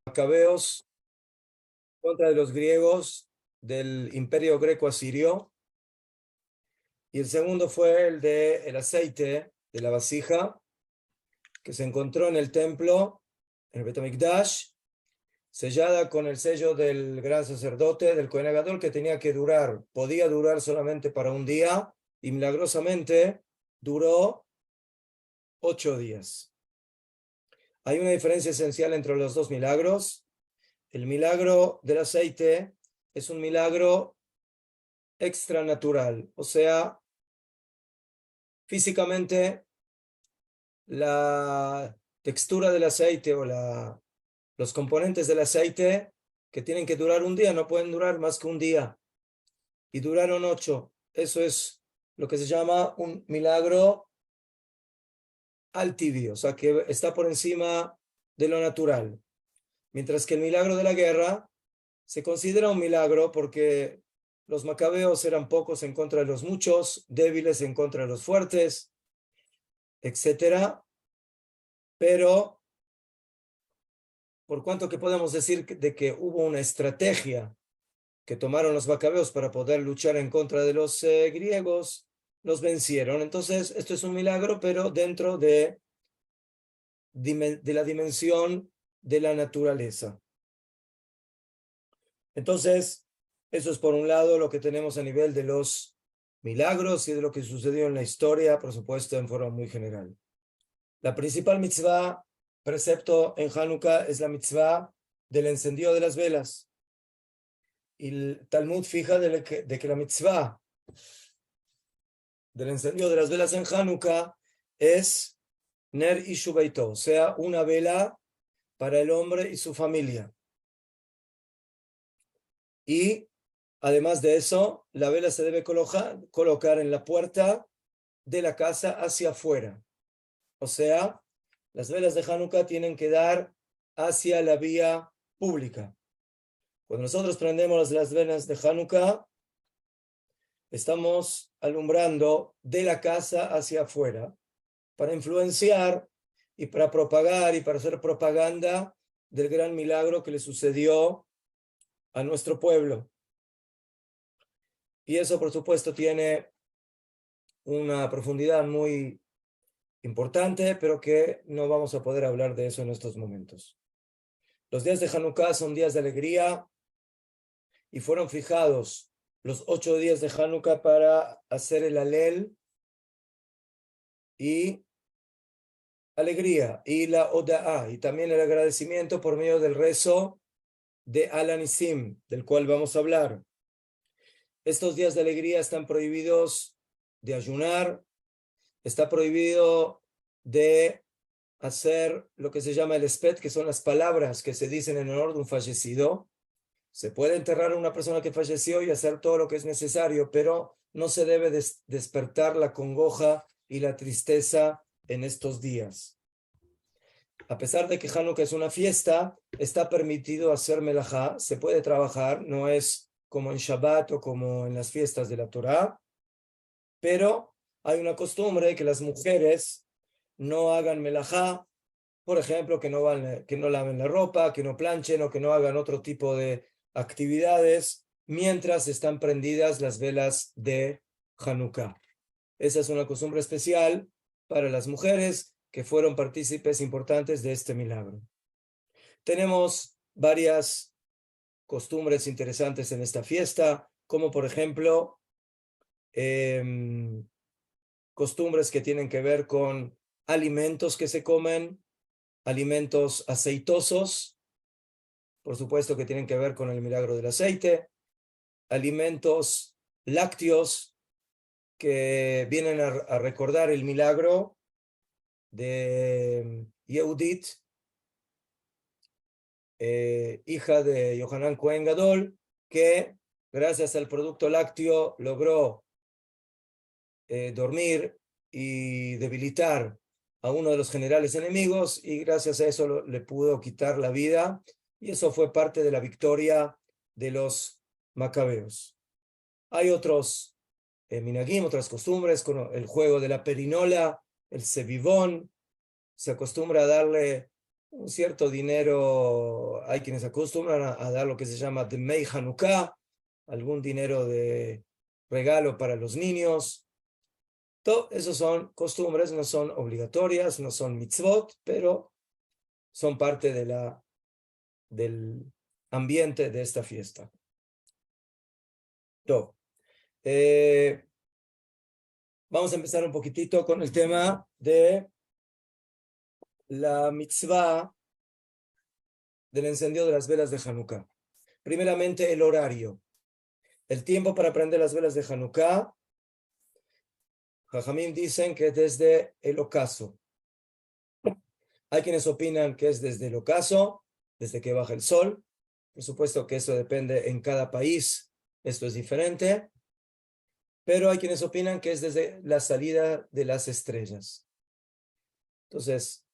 Macabeos contra de los griegos del Imperio Greco-Asirio, y el segundo fue el de el aceite de la vasija que se encontró en el templo, en el Bet HaMikdash, sellada con el sello del gran sacerdote, del Kohen Gadol, que podía durar solamente para un día, y milagrosamente duró 8 días. Hay una diferencia esencial entre los dos milagros. El milagro del aceite es un milagro extranatural, o sea, físicamente la textura del aceite o los componentes del aceite que tienen que durar un día no pueden durar más que un día, y duraron 8. Eso es lo que se llama un milagro al tibio, o sea, que está por encima de lo natural. Mientras que el milagro de la guerra se considera un milagro porque los macabeos eran pocos en contra de los muchos, débiles en contra de los fuertes, etcétera. Pero por cuanto que podemos decir de que hubo una estrategia que tomaron los macabeos para poder luchar en contra de los griegos, los vencieron. Entonces, esto es un milagro, pero dentro de la dimensión de la naturaleza. Entonces, eso es por un lado lo que tenemos a nivel de los milagros y de lo que sucedió en la historia, por supuesto, en forma muy general. La principal mitzvah, precepto en Hanukkah, es la mitzvah del encendido de las velas. Y el Talmud fija de que la mitzvah del encendido de las velas en Hanukkah es Ner Ishu Beito, o sea, una vela para el hombre y su familia. Y además de eso, la vela se debe colocar en la puerta de la casa hacia afuera. O sea, las velas de Hanukkah tienen que dar hacia la vía pública. Cuando nosotros prendemos las velas de Hanukkah, estamos alumbrando de la casa hacia afuera para influenciar y para propagar y para hacer propaganda del gran milagro que le sucedió a nuestro pueblo. Y eso, por supuesto, tiene una profundidad muy importante, pero que no vamos a poder hablar de eso en estos momentos. Los días de Hanukkah son días de alegría y fueron fijados los 8 días de Hanukkah para hacer el Alel y alegría, y la Oda'a, y también el agradecimiento por medio del rezo de Al-Anisim, del cual vamos a hablar. Estos días de alegría están prohibidos de ayunar, está prohibido de hacer lo que se llama el espet, que son las palabras que se dicen en honor de un fallecido. Se puede enterrar a una persona que falleció y hacer todo lo que es necesario, pero no se debe despertar la congoja y la tristeza en estos días. A pesar de que Hanukkah es una fiesta, está permitido hacer melajá, se puede trabajar, no es como en Shabbat o como en las fiestas de la Torá, pero hay una costumbre que las mujeres no hagan melajá, por ejemplo, que no laven la ropa, que no planchen o que no hagan otro tipo de actividades mientras están prendidas las velas de Hanukkah. Esa es una costumbre especial para las mujeres que fueron partícipes importantes de este milagro. Tenemos varias costumbres interesantes en esta fiesta, como por ejemplo costumbres que tienen que ver con alimentos que se comen, alimentos aceitosos, por supuesto que tienen que ver con el milagro del aceite, alimentos lácteos que vienen a recordar el milagro de Yehudit, hija de Yohanan Kohen Gadol, que gracias al producto lácteo logró dormir y debilitar a uno de los generales enemigos, y gracias a eso le pudo quitar la vida, y eso fue parte de la victoria de los macabeos. Hay otros minagim, otras costumbres, con el juego de la perinola, el sebivón. Se acostumbra a darle un cierto dinero. Hay quienes acostumbran a dar lo que se llama Dmei Hanukkah, algún dinero de regalo para los niños. Todo eso son costumbres, no son obligatorias, no son mitzvot, pero son parte del ambiente de esta fiesta. Todo. Vamos a empezar un poquitito con el tema de la mitzvah del encendido de las velas de Hanukkah. Primeramente, el horario. El tiempo para prender las velas de Hanukkah, Jajamim dicen que es desde el ocaso. Hay quienes opinan que es desde el ocaso, desde que baja el sol. Por supuesto que eso depende en cada país, esto es diferente. Pero hay quienes opinan que es desde la salida de las estrellas. Entonces,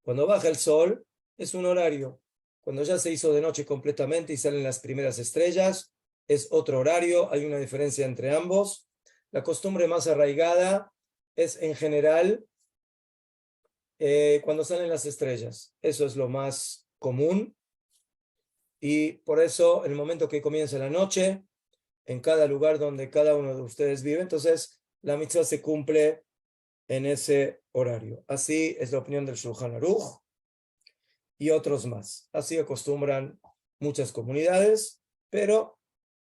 cuando baja el sol, es un horario. Cuando ya se hizo de noche completamente y salen las primeras estrellas, es otro horario. Hay una diferencia entre ambos. La costumbre más arraigada es en general cuando salen las estrellas. Eso es lo más común. Y por eso, el momento que comienza la noche, en cada lugar donde cada uno de ustedes vive, entonces la mitzvah se cumple en ese horario. Así es la opinión del Shulchan Aruch y otros más. Así acostumbran muchas comunidades, pero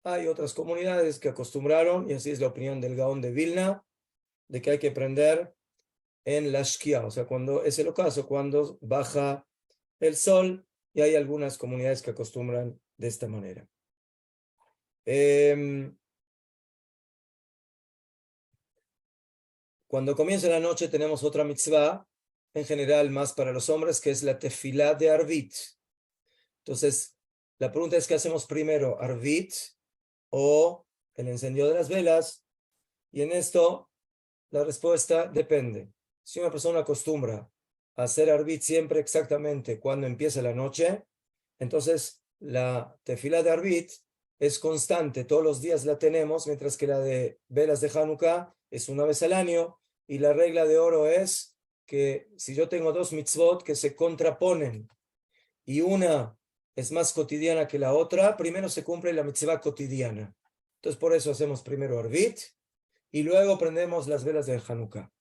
hay otras comunidades que acostumbraron, y así es la opinión del Gaón de Vilna, de que hay que prender en la Shkia, o sea, cuando es el ocaso, cuando baja el sol, y hay algunas comunidades que acostumbran de esta manera. Cuando comienza la noche tenemos otra mitzvah, en general más para los hombres, que es la tefilá de Arvit. Entonces, la pregunta es, ¿qué hacemos primero, Arvit o el encendido de las velas? Y en esto, la respuesta depende. Si una persona acostumbra a hacer Arvit siempre exactamente cuando empieza la noche, entonces la tefilá de Arvit es constante, todos los días la tenemos, mientras que la de velas de Hanukkah es una vez al año, y la regla de oro es que si yo tengo dos mitzvot que se contraponen y una es más cotidiana que la otra, primero se cumple la mitzvah cotidiana. Entonces por eso hacemos primero Arvit y luego prendemos las velas de Hanukkah.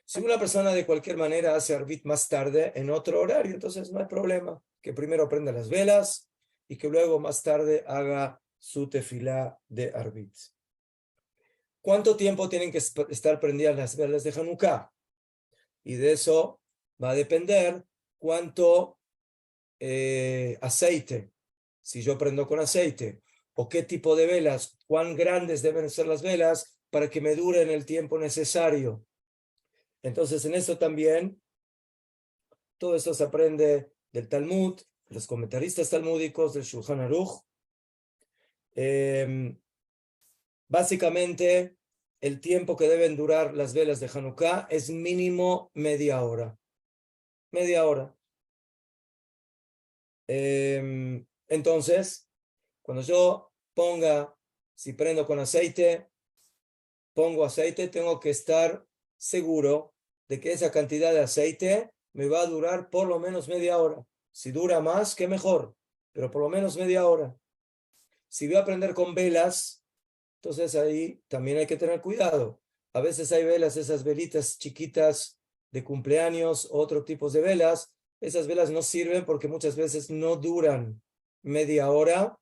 Si una persona de cualquier manera hace Arvit más tarde en otro horario, entonces no hay problema, que primero prenda las velas y que luego más tarde haga su tefilá de Arvit. ¿Cuánto tiempo tienen que estar prendidas las velas de Hanukkah? Y de eso va a depender cuánto aceite, si yo prendo con aceite, o qué tipo de velas, cuán grandes deben ser las velas para que me duren el tiempo necesario. Entonces, en esto también, todo esto se aprende del Talmud, los comentaristas talmúdicos, del Shulchan Aruch. Básicamente, el tiempo que deben durar las velas de Hanukkah es mínimo media hora. Media hora. Entonces, cuando yo si prendo con aceite, pongo aceite, tengo que estar seguro de que esa cantidad de aceite me va a durar por lo menos media hora. Si dura más, qué mejor, pero por lo menos media hora. Si voy a prender con velas, entonces ahí también hay que tener cuidado. A veces hay velas, esas velitas chiquitas de cumpleaños, otro tipo de velas. Esas velas no sirven porque muchas veces no duran media hora.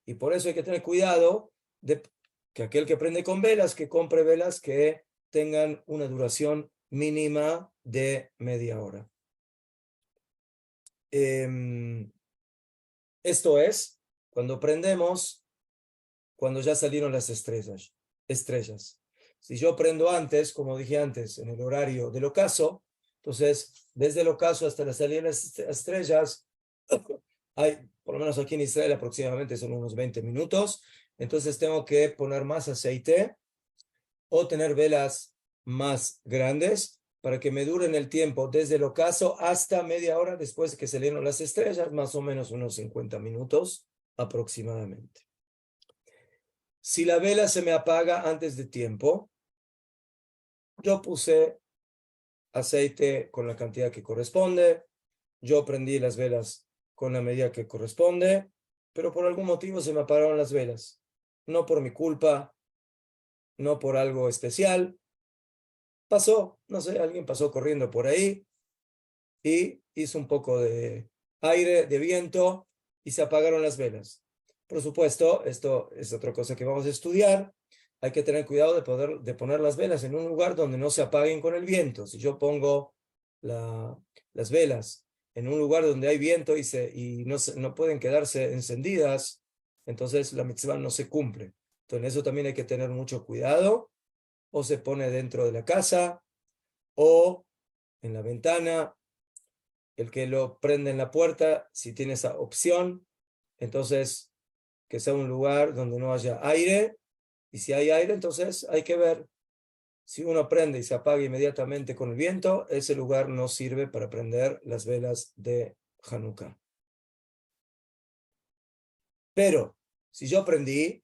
Y por eso hay que tener cuidado de que aquel que prende con velas, que compre velas que tengan una duración mínima de media hora. Esto es cuando prendemos, cuando ya salieron las estrellas. Si yo prendo antes, como dije antes, en el horario del ocaso, entonces desde el ocaso hasta la salida de las estrellas, hay, por lo menos aquí en Israel, aproximadamente son unos 20 minutos. Entonces tengo que poner más aceite o tener velas más grandes para que me duren el tiempo desde el ocaso hasta media hora después de que salieron las estrellas, más o menos unos 50 minutos aproximadamente. Si la vela se me apaga antes de tiempo, yo puse aceite con la cantidad que corresponde, yo prendí las velas con la medida que corresponde, pero por algún motivo se me apagaron las velas. No por mi culpa, no por algo especial. Pasó, no sé, alguien pasó corriendo por ahí y hizo un poco de aire, de viento, y se apagaron las velas. Por supuesto, esto es otra cosa que vamos a estudiar. Hay que tener cuidado de poner las velas en un lugar donde no se apaguen con el viento. Si yo pongo las velas en un lugar donde hay viento y no pueden quedarse encendidas, entonces la mitzvah no se cumple. Entonces, en eso también hay que tener mucho cuidado. O se pone dentro de la casa o en la ventana. El que lo prende en la puerta, si tiene esa opción, entonces que sea un lugar donde no haya aire. Y si hay aire, entonces hay que ver. Si uno prende y se apaga inmediatamente con el viento, ese lugar no sirve para prender las velas de Hanukkah. Pero si yo prendí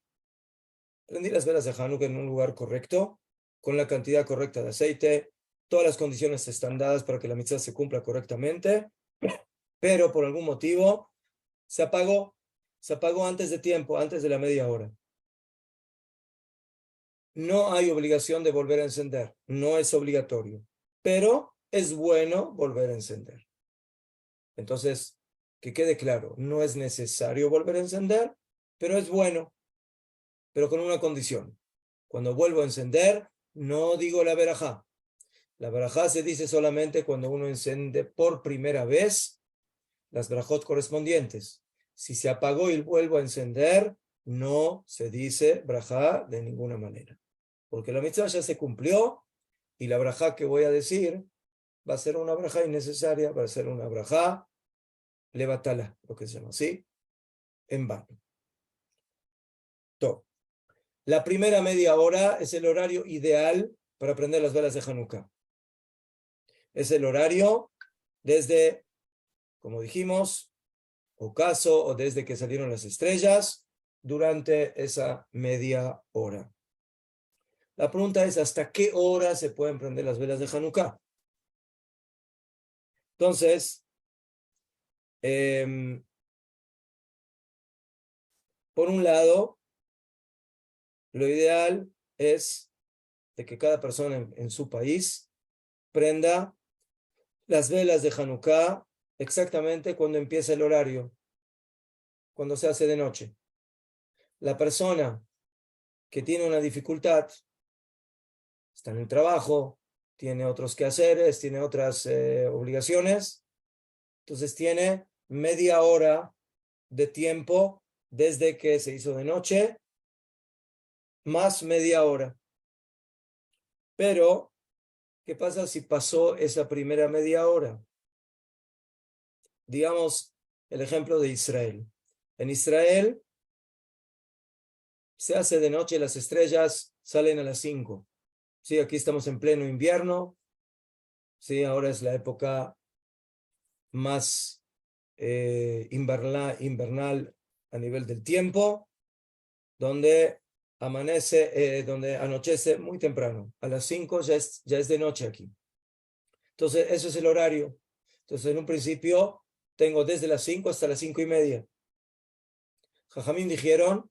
las velas de Hanukkah en un lugar correcto, con la cantidad correcta de aceite, todas las condiciones están dadas para que la mitzvah se cumpla correctamente, pero por algún motivo se apagó antes de tiempo, antes de la media hora. No hay obligación de volver a encender, no es obligatorio, pero es bueno volver a encender. Entonces, que quede claro, no es necesario volver a encender, pero es bueno, pero con una condición. Cuando vuelvo a encender, no digo la verajá. La verajá se dice solamente cuando uno enciende por primera vez las verajot correspondientes. Si se apagó y vuelvo a encender, no se dice verajá de ninguna manera. Porque la mitzvah ya se cumplió y la verajá que voy a decir va a ser una verajá innecesaria, va a ser una verajá levatala, lo que se llama así, en vano. Todo. La primera media hora es el horario ideal para prender las velas de Hanukkah. Es el horario desde, como dijimos, ocaso o desde que salieron las estrellas, durante esa media hora. La pregunta es, ¿hasta qué hora se pueden prender las velas de Hanukkah? Entonces, por un lado, lo ideal es de que cada persona en su país prenda las velas de Hanukkah exactamente cuando empieza el horario, cuando se hace de noche. La persona que tiene una dificultad, está en el trabajo, tiene otros quehaceres, tiene otras obligaciones, entonces tiene media hora de tiempo desde que se hizo de noche, más media hora. Pero, ¿qué pasa si pasó esa primera media hora? Digamos el ejemplo de Israel. En Israel se hace de noche, las estrellas salen a las 5. Sí, aquí estamos en pleno invierno. Sí, ahora es la época más invernal a nivel del tiempo, donde donde anochece muy temprano. A las 5 ya es de noche aquí. Entonces, eso es el horario. Entonces, en un principio, tengo desde las 5 hasta las 5:30. Jajamín dijeron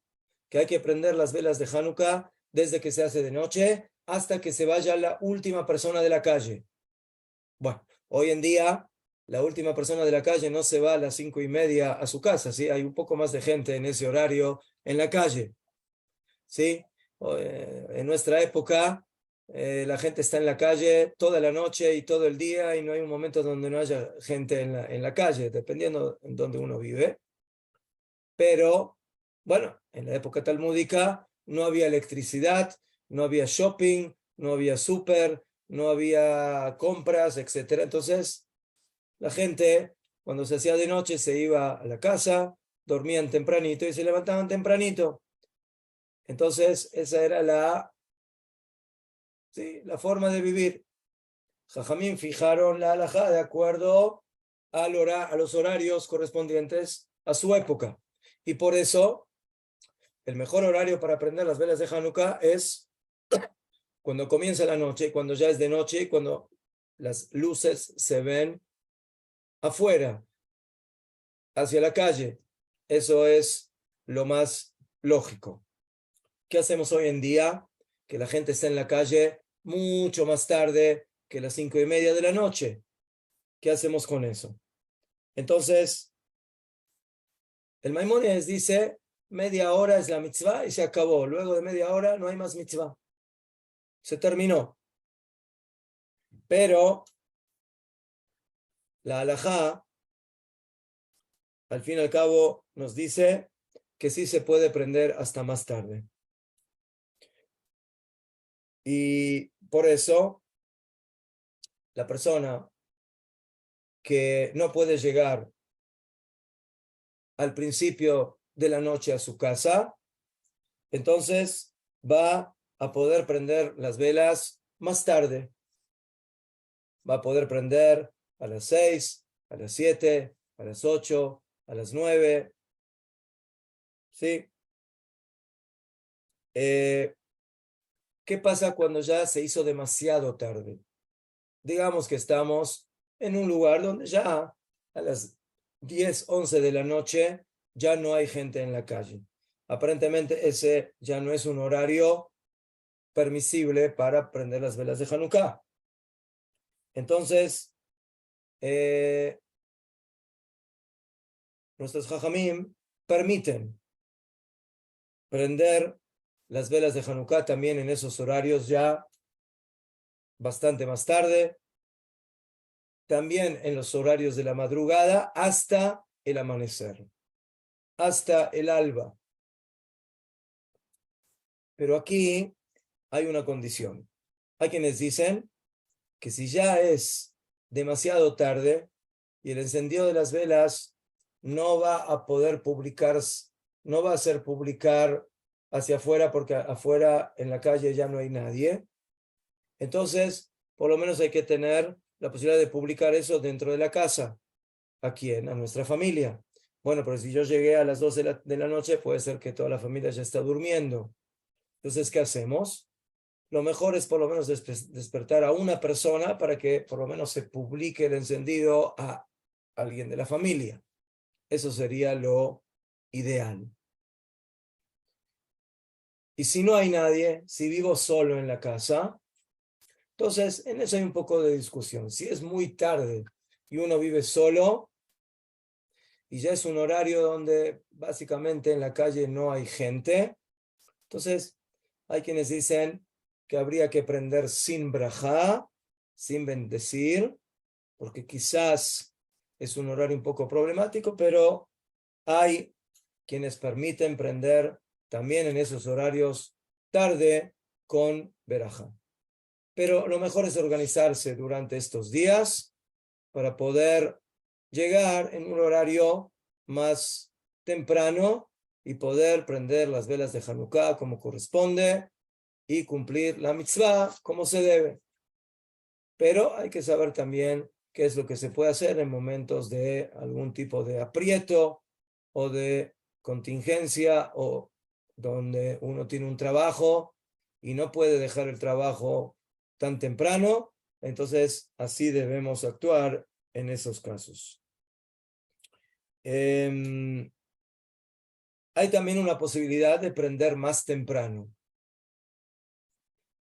que hay que prender las velas de Hanukkah desde que se hace de noche hasta que se vaya la última persona de la calle. Bueno, hoy en día la última persona de la calle no se va a las 5:30 a su casa, ¿sí? Hay un poco más de gente en ese horario en la calle, ¿sí? En nuestra época la gente está en la calle toda la noche y todo el día y no hay un momento donde no haya gente en la calle, dependiendo en donde uno vive. Pero, bueno, en la época talmúdica no había electricidad, no había shopping, no había súper, no había compras, etc. Entonces, la gente, cuando se hacía de noche, se iba a la casa, dormían tempranito y se levantaban tempranito. Entonces, esa era la forma de vivir. Jajamín fijaron la halajá de acuerdo a los horarios correspondientes a su época. Y por eso el mejor horario para prender las velas de Hanukkah es cuando comienza la noche, cuando ya es de noche y cuando las luces se ven afuera, hacia la calle. Eso es lo más lógico. ¿Qué hacemos hoy en día? Que la gente está en la calle mucho más tarde que las 5:30 de la noche. ¿Qué hacemos con eso? Entonces, el Maimónides dice, media hora es la mitzvah y se acabó. Luego de media hora no hay más mitzvah. Se terminó. Pero la halajá, al fin y al cabo, nos dice que sí se puede prender hasta más tarde. Y por eso, la persona que no puede llegar al principio de la noche a su casa, entonces va a poder prender las velas más tarde. Va a poder prender a las 6, a las 7, a las 8, a las 9. ¿Sí? ¿Qué pasa cuando ya se hizo demasiado tarde? Digamos que estamos en un lugar donde ya a las 10, 11 de la noche ya no hay gente en la calle. Aparentemente ese ya no es un horario permisible para prender las velas de Hanukkah. Entonces, nuestros Jajamim permiten prender las velas de Hanukkah también en esos horarios ya bastante más tarde, también en los horarios de la madrugada hasta el amanecer, hasta el alba. Pero aquí hay una condición. Hay quienes dicen que si ya es demasiado tarde y el encendido de las velas no va a poder publicar, no va a hacer publicar hacia afuera porque afuera en la calle ya no hay nadie, entonces por lo menos hay que tener la posibilidad de publicar eso dentro de la casa. ¿A quién? A nuestra familia. Bueno, pero si yo llegué a las 12 de la noche, puede ser que toda la familia ya está durmiendo. Entonces, ¿qué hacemos? Lo mejor es por lo menos despertar a una persona para que por lo menos se publique el encendido a alguien de la familia. Eso sería lo ideal. Y si no hay nadie, si vivo solo en la casa, entonces en eso hay un poco de discusión. Si es muy tarde y uno vive solo y ya es un horario donde básicamente en la calle no hay gente, entonces hay quienes dicen que habría que prender sin brajá, sin bendecir, porque quizás es un horario un poco problemático, pero hay quienes permiten prender también en esos horarios tarde con verajá. Pero lo mejor es organizarse durante estos días para poder llegar en un horario más temprano y poder prender las velas de Hanukkah como corresponde y cumplir la mitzvah como se debe. Pero hay que saber también qué es lo que se puede hacer en momentos de algún tipo de aprieto o de contingencia o donde uno tiene un trabajo y no puede dejar el trabajo tan temprano. Entonces, así debemos actuar en esos casos. Hay también una posibilidad de prender más temprano.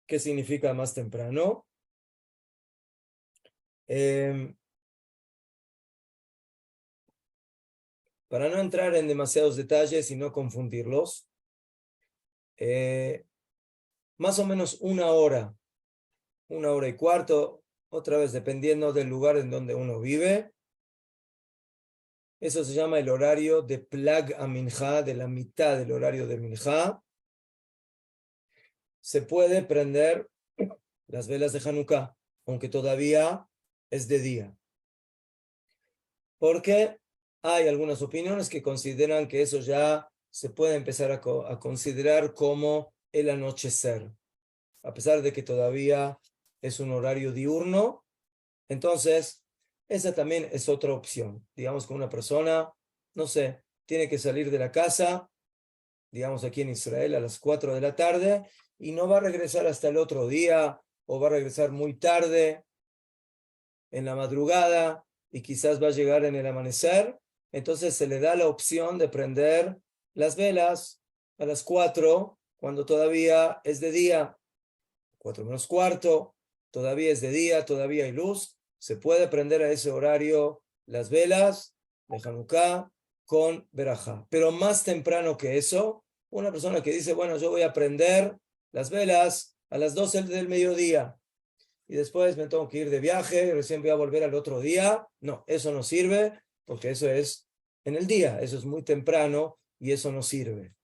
¿Qué significa más temprano? Para no entrar en demasiados detalles y no confundirlos, más o menos una hora y cuarto, otra vez dependiendo del lugar en donde uno vive. Eso se llama el horario de Plag a Minjá, de la mitad del horario de Minjá. Se puede prender las velas de Hanukkah, aunque todavía es de día. Porque hay algunas opiniones que consideran que eso ya se puede empezar a considerar como el anochecer, a pesar de que todavía es un horario diurno. Entonces, esa también es otra opción. Digamos que una persona, no sé, tiene que salir de la casa digamos aquí en Israel, a las 4 de la tarde, y no va a regresar hasta el otro día, o va a regresar muy tarde, en la madrugada, y quizás va a llegar en el amanecer, entonces se le da la opción de prender las velas a las 4, cuando todavía es de día, 4 menos cuarto, todavía es de día, todavía hay luz, se puede prender a ese horario las velas de Hanukkah con verajá. Pero más temprano que eso, una persona que dice, bueno, yo voy a prender las velas a las 12 del mediodía y después me tengo que ir de viaje, recién voy a volver al otro día. No, eso no sirve porque eso es en el día, eso es muy temprano y eso no sirve.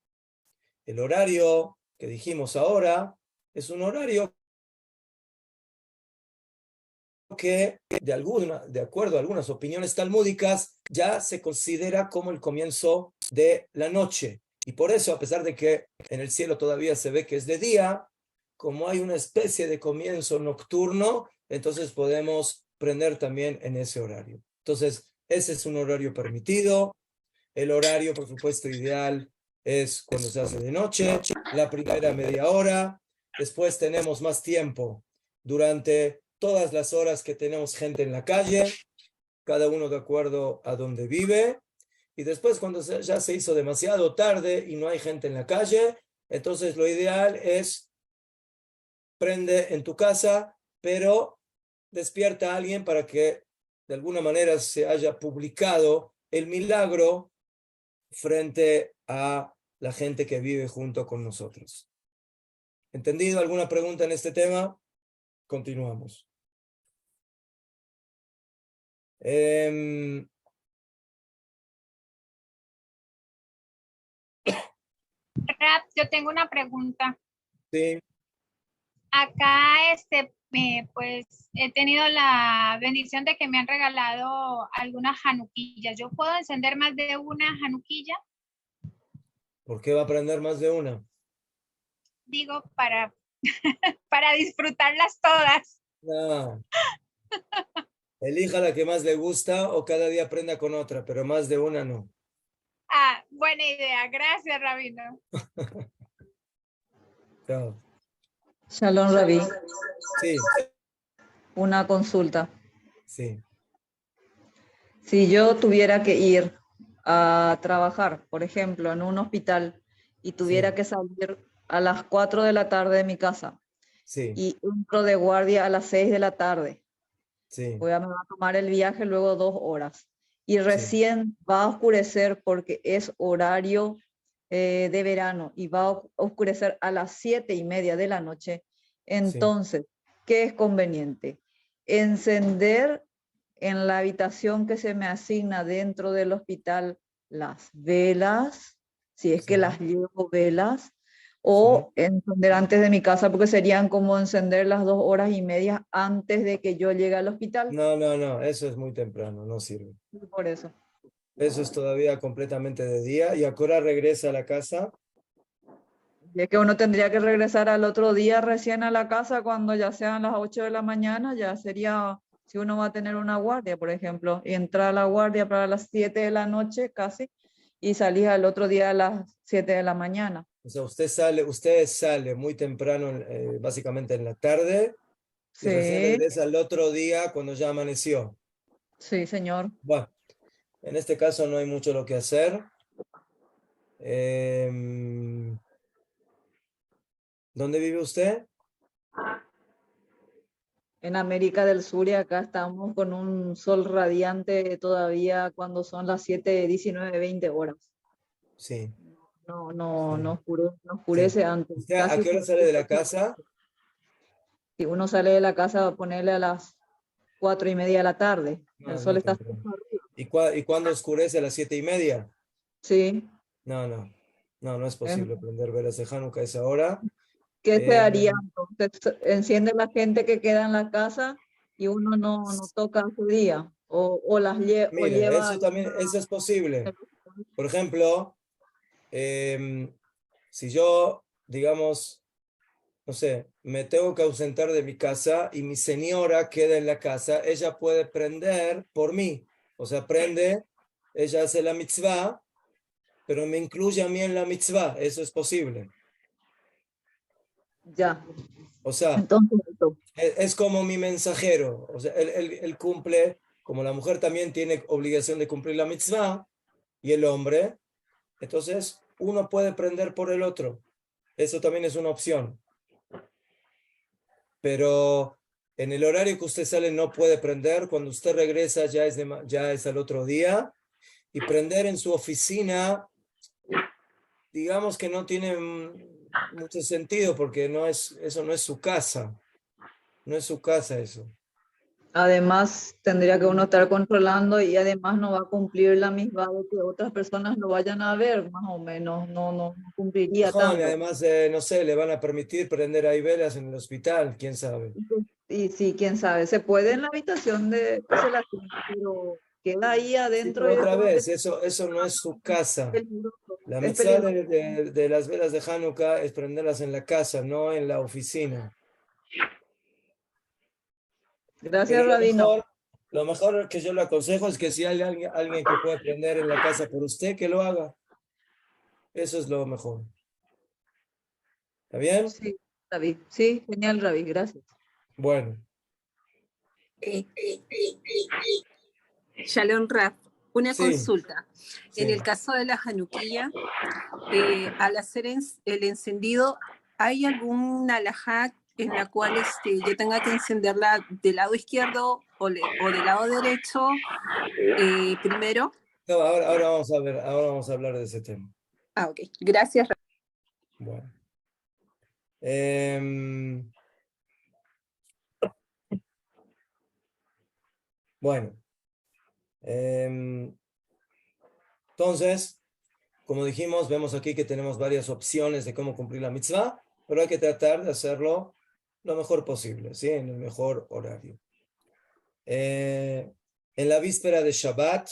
El horario que dijimos ahora es un horario que de acuerdo a algunas opiniones talmúdicas, ya se considera como el comienzo de la noche. Y por eso, a pesar de que en el cielo todavía se ve que es de día, como hay una especie de comienzo nocturno, entonces podemos prender también en ese horario. Entonces, ese es un horario permitido. El horario, por supuesto, ideal es cuando se hace de noche, la primera media hora. Después tenemos más tiempo durante todas las horas que tenemos gente en la calle, cada uno de acuerdo a donde vive. Y después, cuando ya se hizo demasiado tarde y no hay gente en la calle, entonces lo ideal es prende en tu casa, pero despierta a alguien para que de alguna manera se haya publicado el milagro frente a la gente que vive junto con nosotros. ¿Entendido? ¿Alguna pregunta en este tema? Continuamos. Rap, yo tengo una pregunta. Sí. Acá, pues he tenido la bendición de que me han regalado algunas januquillas. ¿Yo puedo encender más de una januquilla? ¿Por qué va a aprender más de una? Digo, para disfrutarlas todas. No. Elija la que más le gusta o cada día aprenda con otra, pero más de una no. Ah, buena idea. Gracias, Rabino. Chao. Shalom, Rabí. Sí, Una consulta. sí, Si yo tuviera que ir a trabajar, por ejemplo, en un hospital y tuviera sí, que salir a las 4 de la tarde de mi casa sí, y entro de guardia a las 6 de la tarde, sí, me va a tomar el viaje luego 2 horas y sí, recién va a oscurecer porque es horario de verano y va a oscurecer a las 7:30 de la noche. sí. Entonces, ¿qué es conveniente? Encender en la habitación que se me asigna dentro del hospital las velas, si es que Sí, las llevo velas, sí. o encender antes de mi casa, porque serían como encender las 2 horas y media antes de que yo llegue al hospital. No, no, no, eso es muy temprano, no sirve. Por eso. Eso es todavía completamente de día. ¿Y a qué hora regresa a la casa? Y es que uno tendría que regresar al otro día recién a la casa cuando ya sean las 8 de la mañana, ya sería, si uno va a tener una guardia, por ejemplo, y entrar a la guardia para las 7 de la noche casi, y salir al otro día a las 7 de la mañana. O sea, usted sale muy temprano, básicamente en la tarde, y recién Sí, regresa al otro día cuando ya amaneció. sí, señor. Bueno, en este caso no hay mucho lo que hacer. ¿Dónde vive usted? En América del Sur y acá estamos con un sol radiante todavía cuando son las 7:19, 20 horas. Sí, No sí, oscurece, no sí. oscurece antes. ¿Usted a Casi qué hora sale de la casa? si uno sale de la casa, va a ponerle a las 4:30 de la tarde. No, El es sol muy está temprano. ¿Y cuándo oscurece a las 7:30? sí. No, no, no, no es eh, posible prender velas de Hanukkah a esa hora. ¿Qué se Eh, haría entonces? Enciende la gente que queda en la casa y uno no toca su día o Mire, lleva. eso también, eso es posible. Por ejemplo, si yo, digamos, no sé, me tengo que ausentar de mi casa y mi señora queda en la casa, ella puede prender por mí. O sea, prende, ella hace la mitzvah, pero me incluye a mí en la mitzvah. Eso es posible. Ya. O sea, Entonces, esto. es como mi mensajero. O sea, él cumple, como la mujer también tiene obligación de cumplir la mitzvah, y el hombre, entonces uno puede prender por el otro. Eso también es una opción. Pero en el horario que usted sale no puede prender. Cuando usted regresa ya es al otro día. Y prender en su oficina, digamos que no tiene mucho sentido porque eso no es su casa. No es su casa eso. Además, tendría que uno estar controlando y además no va a cumplir la misma de que otras personas lo vayan a ver, más o menos. No cumpliría Ajá, y tanto. además, no sé, le van a permitir prender ahí velas en el hospital, quién sabe. Y sí, quién sabe, se puede en la habitación de que se la tiene, pero queda ahí Sí, adentro pero y otra eso vez, eso no es su es casa. peligroso. La Es mitzvah peligroso. de las velas de Hanukkah es prenderlas en la casa, no en la oficina. Pero Gracias, Rabino. lo mejor que yo le aconsejo es que si hay alguien que puede prender en la casa por usted, que lo haga. Eso es lo mejor. ¿Está bien? Sí, David. Sí, genial, David. Gracias. Bueno, Eh, Shalom Raf, una sí, consulta. En sí. el caso de la januquilla, al hacer el encendido, ¿hay alguna alajá en la cual yo tenga que encenderla del lado izquierdo o del lado derecho primero? No, ahora vamos a ver, ahora vamos a hablar de ese tema. Ah, ok. Gracias, Raf. Bueno. Em, bueno. Entonces, como dijimos, vemos aquí que tenemos varias opciones de cómo cumplir la mitzvah, pero hay que tratar de hacerlo lo mejor posible, ¿sí? En el mejor horario. En la víspera de Shabbat,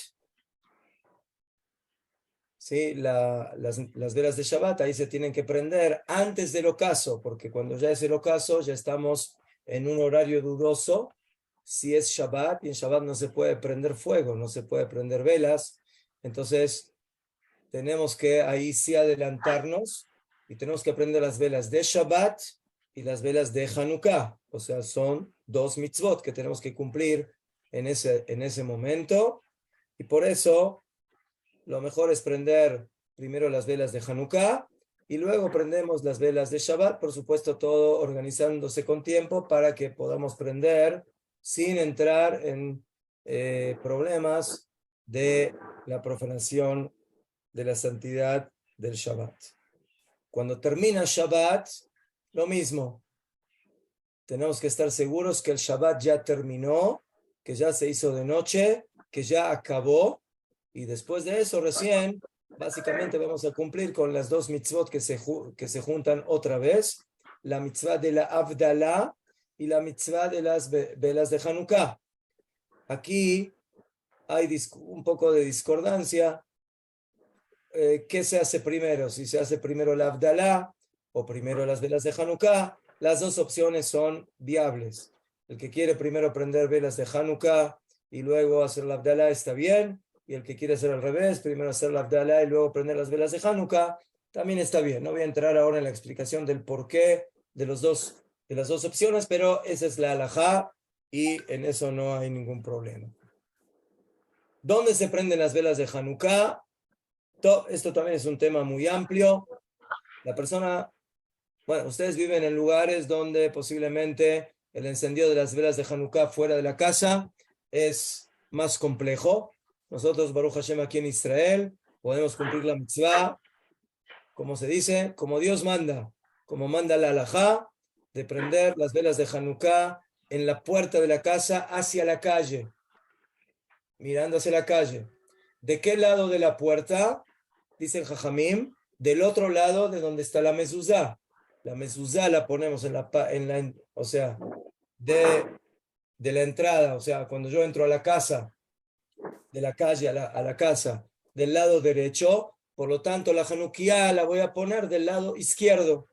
¿sí? Las velas de Shabbat ahí se tienen que prender antes del ocaso, porque cuando ya es el ocaso ya estamos en un horario dudoso. Si es Shabbat, y en Shabbat no se puede prender fuego, no se puede prender velas, entonces tenemos que ahí sí adelantarnos y tenemos que prender las velas de Shabbat y las velas de Hanukkah. O sea, son dos mitzvot que tenemos que cumplir en ese momento. Y por eso lo mejor es prender primero las velas de Hanukkah y luego prendemos las velas de Shabbat. Por supuesto, todo organizándose con tiempo para que podamos prender sin entrar en problemas de la profanación de la santidad del Shabbat. Cuando termina Shabbat, lo mismo. Tenemos que estar seguros que el Shabbat ya terminó, que ya se hizo de noche, que ya acabó, y después de eso recién, básicamente vamos a cumplir con las dos mitzvot que se juntan otra vez, la mitzvah de la Avdalá y la mitzvah de las velas de Hanukkah. Aquí hay un poco de discordancia. ¿Qué se hace primero? Si se hace primero la Avdalá o primero las velas de Hanukkah, las dos opciones son viables. El que quiere primero prender velas de Hanukkah y luego hacer la Avdalá está bien, y el que quiere hacer al revés, primero hacer la Avdalá y luego prender las velas de Hanukkah, también está bien. No voy a entrar ahora en la explicación del porqué de las dos opciones, pero esa es la halajá y en eso no hay ningún problema. ¿Dónde se prenden las velas de Hanukkah? Esto también es un tema muy amplio. La persona, bueno, ustedes viven en lugares donde posiblemente el encendido de las velas de Hanukkah fuera de la casa es más complejo. Nosotros, Baruch Hashem, aquí en Israel, podemos cumplir la mitzvah, como se dice, como Dios manda, como manda la halajá, de prender las velas de Hanukkah en la puerta de la casa hacia la calle, mirando hacia la calle. ¿De qué lado de la puerta? Dice el Jajamim, del otro lado de donde está la mezuzá. La mezuzá la ponemos o sea, de la entrada, o sea, cuando yo entro a la casa, de la calle a la casa, del lado derecho, por lo tanto la Hanukkah la voy a poner del lado izquierdo.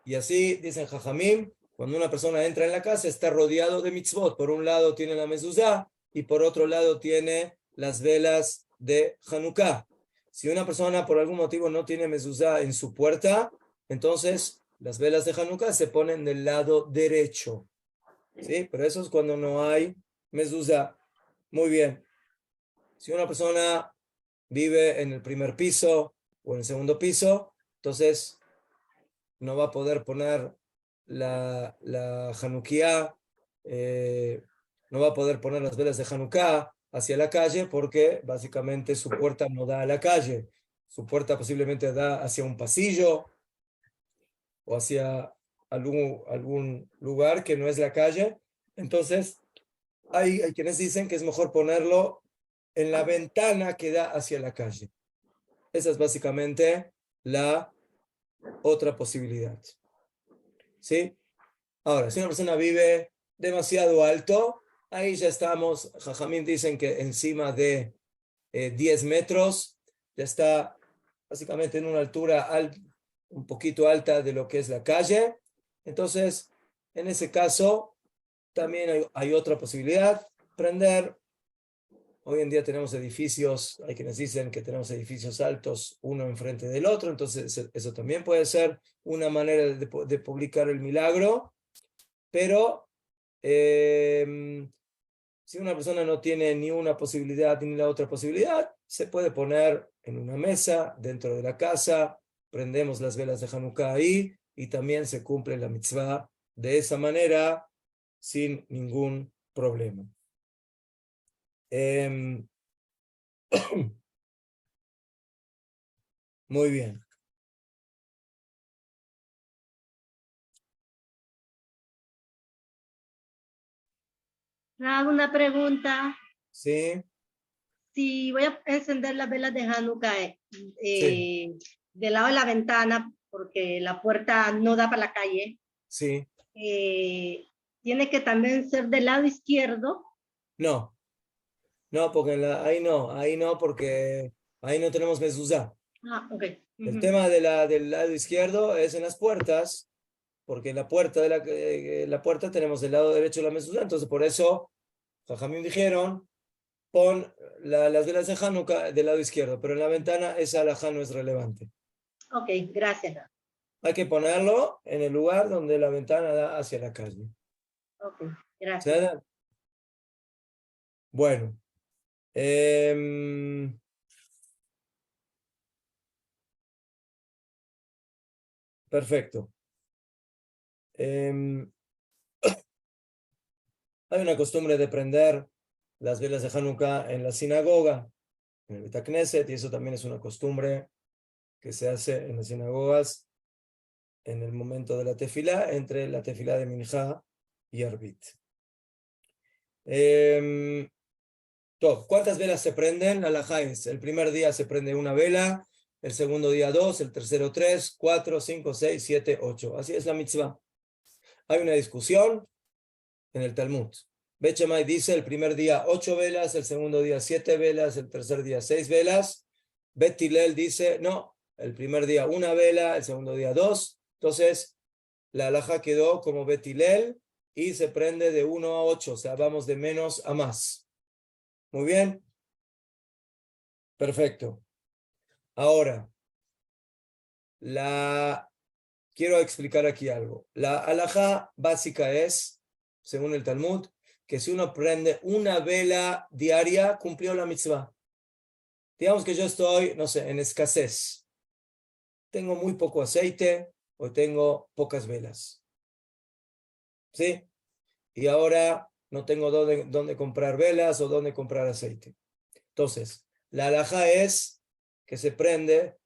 Y así, dicen Jajamim, cuando una persona entra en la casa está rodeado de mitzvot. Por un lado tiene la mezuzá y por otro lado tiene las velas de Hanukkah. Si una persona por algún motivo no tiene mezuzá en su puerta, entonces las velas de Hanukkah se ponen del lado derecho. ¿Sí? Pero eso es cuando no hay mezuzá. Muy bien. Si una persona vive en el primer piso o en el segundo piso, entonces no va a poder poner la Hanukkah, no va a poder poner las velas de Hanukkah hacia la calle porque básicamente su puerta no da a la calle. Su puerta posiblemente da hacia un pasillo o hacia algún lugar que no es la calle. Entonces, hay quienes dicen que es mejor ponerlo en la ventana que da hacia la calle. Esa es básicamente la otra posibilidad. ¿Sí? Ahora, si una persona vive demasiado alto, ahí ya estamos, Jajamín dicen que encima de 10 metros, ya está básicamente en una altura un poquito alta de lo que es la calle. Entonces, en ese caso, también hay otra posibilidad, prender. Hoy en día tenemos edificios, hay quienes dicen que tenemos edificios altos uno enfrente del otro, entonces eso también puede ser una manera de publicar el milagro, pero si una persona no tiene ni una posibilidad ni la otra posibilidad, se puede poner en una mesa dentro de la casa, prendemos las velas de Hanukkah ahí y también se cumple la mitzvah de esa manera sin ningún problema. Muy bien. Hago una pregunta. Sí, Si voy a encender las velas de Hanukkah sí, del lado de la ventana, porque la puerta no da para la calle, sí. tiene que también ser del lado izquierdo. No, no, porque ahí no, porque ahí no tenemos mezuzá. Ah, ok. El tema del lado izquierdo es en las puertas, porque en la puerta la puerta tenemos del lado derecho la mezuzá, entonces por eso Jajamim dijeron, pon las velas de Hanukkah del lado izquierdo, pero en la ventana esa alajá no es relevante. Ok, gracias. Hay que ponerlo en el lugar donde la ventana da hacia la calle. Ok, gracias. ¿Sí? Bueno. Perfecto. Hay una costumbre de prender las velas de Hanukkah en la sinagoga, en el Bet Knesset, y eso también es una costumbre que se hace en las sinagogas en el momento de la tefilá, entre la tefilá de Minjá y Arbit. ¿Cuántas velas se prenden? La halajá es, el primer día se prende una vela, el segundo día 2, el tercero 3, 4, 5, 6, 7, 8. Así es la mitzvah. Hay una discusión en el Talmud. Bet Shammai dice el primer día 8 velas, el segundo día 7 velas, el tercer día 6 velas. Bet Hillel dice no, el primer día una vela, el segundo día 2. Entonces, la halajá quedó como Bet Hillel y se prende de 1 a 8, o sea, vamos de menos a más. Muy bien. Perfecto. Ahora, quiero explicar aquí algo. La halajá básica es, según el Talmud, que si uno prende una vela diaria, cumplió la mitzvah. Digamos que yo estoy, no sé, en escasez. Tengo muy poco aceite o tengo pocas velas. ¿Sí? Y ahora no tengo dónde comprar velas o dónde comprar aceite. Entonces, la halajá es que se prende,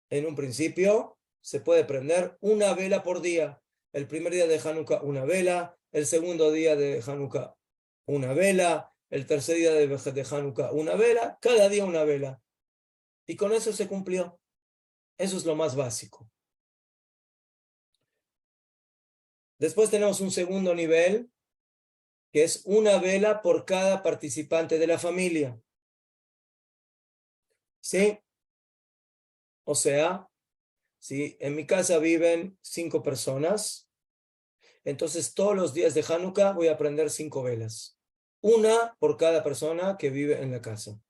en un principio, se puede prender una vela por día. El primer día de Hanukkah, una vela. El segundo día de Hanukkah, una vela. El tercer día de Hanukkah, una vela. Cada día una vela. Y con eso se cumplió. Eso es lo más básico. Después tenemos un segundo nivel, que es una vela por cada participante de la familia. ¿Sí? O sea, si en mi casa viven 5 personas, entonces todos los días de Hanukkah voy a prender 5 velas. Una por cada persona que vive en la casa.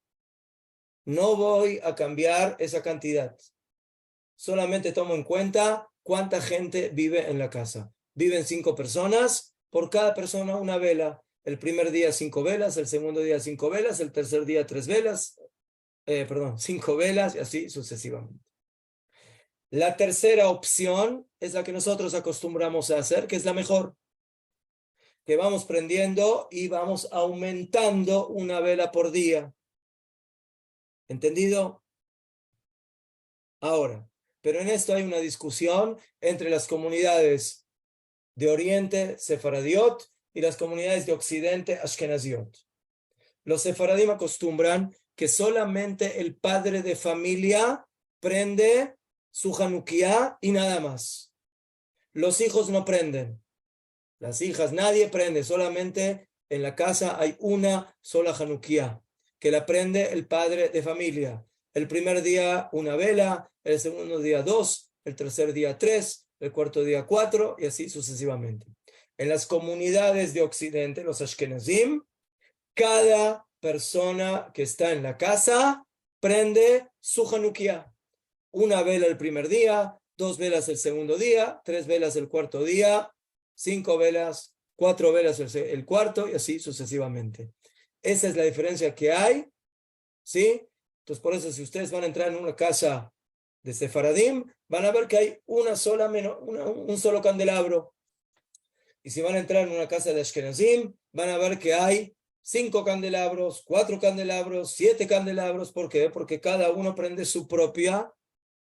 no voy a cambiar esa cantidad. Solamente tomo en cuenta cuánta gente vive en la casa. Viven 5 personas, por cada persona una vela. El primer día 5 velas, el segundo día 5 velas, el tercer día 3 velas, 5 velas y así sucesivamente. La tercera opción es la que nosotros acostumbramos a hacer, que es la mejor. Que vamos prendiendo y vamos aumentando una vela por día. ¿Entendido? Ahora, pero en esto hay una discusión entre las comunidades de Oriente, Sefaradiot, y las comunidades de Occidente, Ashkenaziot. Los sefaradim acostumbran que solamente el padre de familia prende su Hanukkah y nada más. Los hijos no prenden. Las hijas, nadie prende, solamente en la casa hay una sola Hanukkah, que la prende el padre de familia. El primer día una vela, el segundo día 2, el tercer día 3, el cuarto día 4 y así sucesivamente. En las comunidades de Occidente, los Ashkenazim, cada persona que está en la casa prende su Hanukkah. Una vela el primer día, 2 velas el segundo día, 3 velas el cuarto día, 5 velas, 4 velas el cuarto y así sucesivamente. Esa es la diferencia que hay, ¿sí? Entonces, por eso, si ustedes van a entrar en una casa de Sefaradim, van a ver que hay un solo candelabro. Y si van a entrar en una casa de Ashkenazim, van a ver que hay 5 candelabros, 4 candelabros, 7 candelabros. ¿Por qué? Porque cada uno prende su propia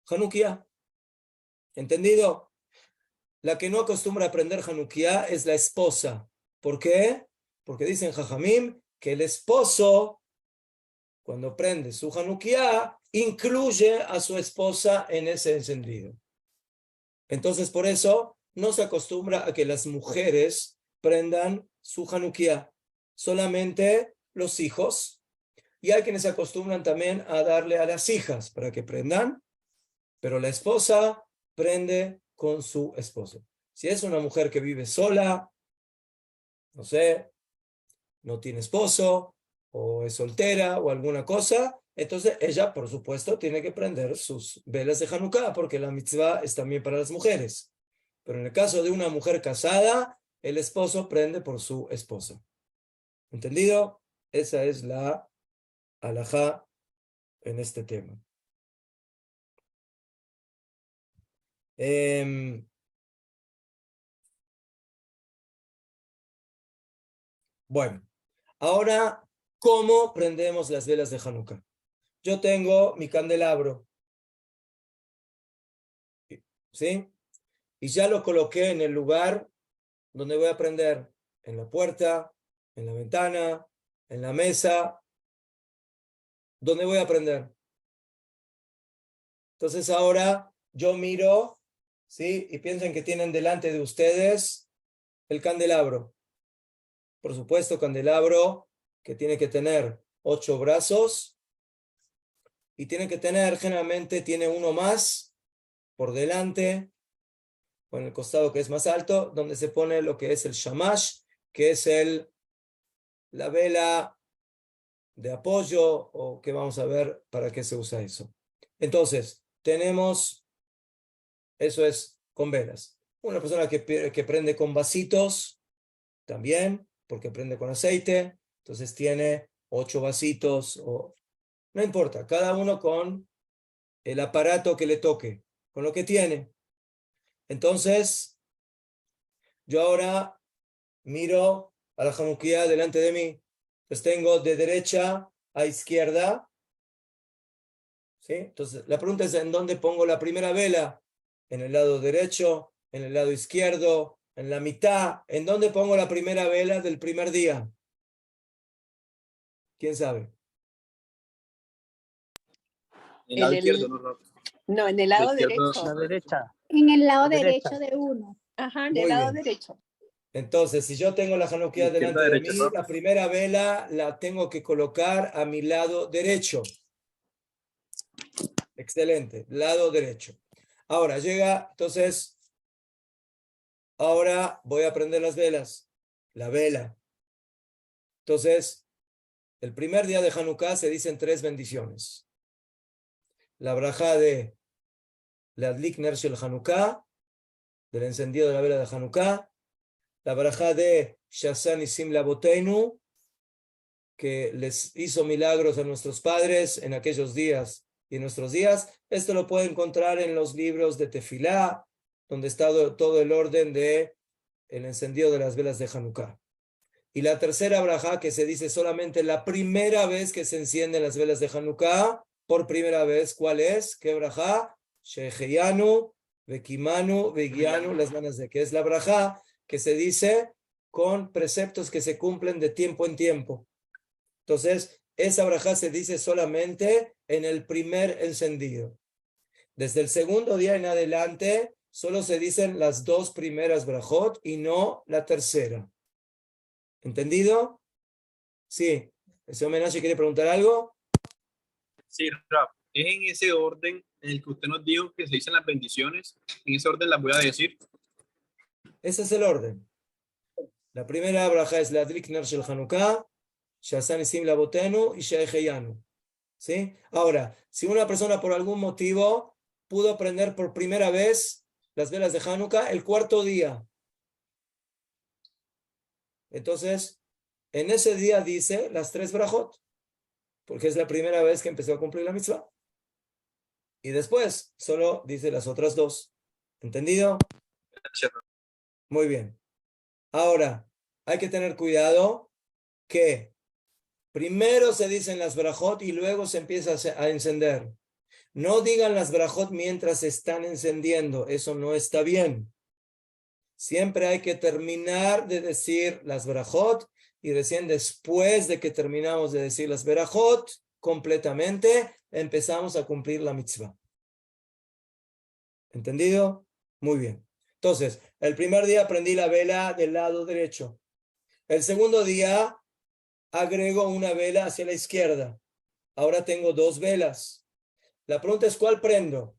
Hanukkah. ¿Entendido? La que no acostumbra a prender Hanukkah es la esposa. ¿Por qué? Porque dicen Jajamim que el esposo, cuando prende su Hanukkah, incluye a su esposa en ese encendido. Entonces, por eso, no se acostumbra a que las mujeres prendan su Hanukkah, solamente los hijos. Y hay quienes se acostumbran también a darle a las hijas para que prendan, pero la esposa prende con su esposo. Si es una mujer que vive sola, no sé, no tiene esposo, o es soltera, o alguna cosa, entonces ella, por supuesto, tiene que prender sus velas de Hanukkah, porque la mitzvah es también para las mujeres. Pero en el caso de una mujer casada, el esposo prende por su esposa. ¿Entendido? Esa es la halajá en este tema. Bueno, ahora, ¿cómo prendemos las velas de Hanukkah? Yo tengo mi candelabro, ¿sí? Y ya lo coloqué en el lugar donde voy a prender, en la puerta, en la ventana, en la mesa, donde voy a prender. Entonces ahora yo miro, ¿sí? Y piensen que tienen delante de ustedes el candelabro. Por supuesto, candelabro que tiene que tener 8 brazos y tiene que tener, generalmente tiene uno más por delante o en el costado que es más alto, donde se pone lo que es el shamash, que es la vela de apoyo, o que vamos a ver para qué se usa eso. Entonces, tenemos, eso es con velas. Una persona que prende con vasitos, también, porque prende con aceite, entonces tiene 8 vasitos, o no importa, cada uno con el aparato que le toque, con lo que tiene. Entonces, yo ahora miro a la Hanukkah delante de mí. Entonces tengo de derecha a izquierda, ¿sí? Entonces, la pregunta es, ¿en dónde pongo la primera vela? ¿En el lado derecho? ¿En el lado izquierdo? ¿En la mitad? ¿En dónde pongo la primera vela del primer día? ¿Quién sabe? En el lado izquierdo, no, en el lado izquierdo, derecho. La derecha. En el lado La derecho derecha. de uno. Ajá, en Muy el lado bien. derecho. Entonces, si yo tengo la Hanukkah Izquierda, delante de derecha, mí, ¿no? la primera vela la tengo que colocar a mi lado derecho. Excelente, lado derecho. Ahora llega, entonces, ahora voy a prender las velas. La vela. Entonces, El primer día de Hanukkah se dicen 3 bendiciones. La brajá de Leadlik Ner Shel Hanukkah, del encendido de la vela de Hanukkah. La brajá de Shashan Isim Laboteinu, que les hizo milagros a nuestros padres en aquellos días y en nuestros días. Esto lo puede encontrar en los libros de Tefilá, donde está todo el orden de el encendido de las velas de Hanukkah. Y la tercera brajá, que se dice solamente la primera vez que se encienden las velas de Hanukkah, por primera vez, ¿cuál es? ¿Qué brajá? Sheheyanu, Bekimanu, Begianu, las manos de que es la brajá que se dice con preceptos que se cumplen de tiempo en tiempo. Entonces, esa brajá se dice solamente en el primer encendido. Desde el segundo día en adelante, solo se dicen las 2 primeras brajot y no la tercera. ¿Entendido? Sí. ¿El señor Menashe quiere preguntar algo? Sí, Raf, es en ese orden en el que usted nos dijo que se dicen las bendiciones. En ese orden las voy a decir. Ese es el orden. La primera brajá es la Adlik Ner Shel Hanukkah, Shashan Isim Labotenu y Sheheyanu. ¿Sí? Ahora, si una persona por algún motivo pudo prender por primera vez las velas de Hanukkah el 4.º día, entonces en ese día dice las 3 brajot, porque es la primera vez que empezó a cumplir la mitzvah. Y después solo dice las otras 2. ¿Entendido? Gracias, Raf. Muy bien. Ahora, hay que tener cuidado que primero se dicen las brajot y luego se empieza a encender. No digan las brajot mientras se están encendiendo. Eso no está bien. Siempre hay que terminar de decir las brajot y recién después de que terminamos de decir las brajot completamente, empezamos a cumplir la mitzvah. ¿Entendido? Muy bien. Entonces, el primer día prendí la vela del lado derecho. El segundo día agrego una vela hacia la izquierda. Ahora tengo 2 velas. La pregunta es, ¿cuál prendo?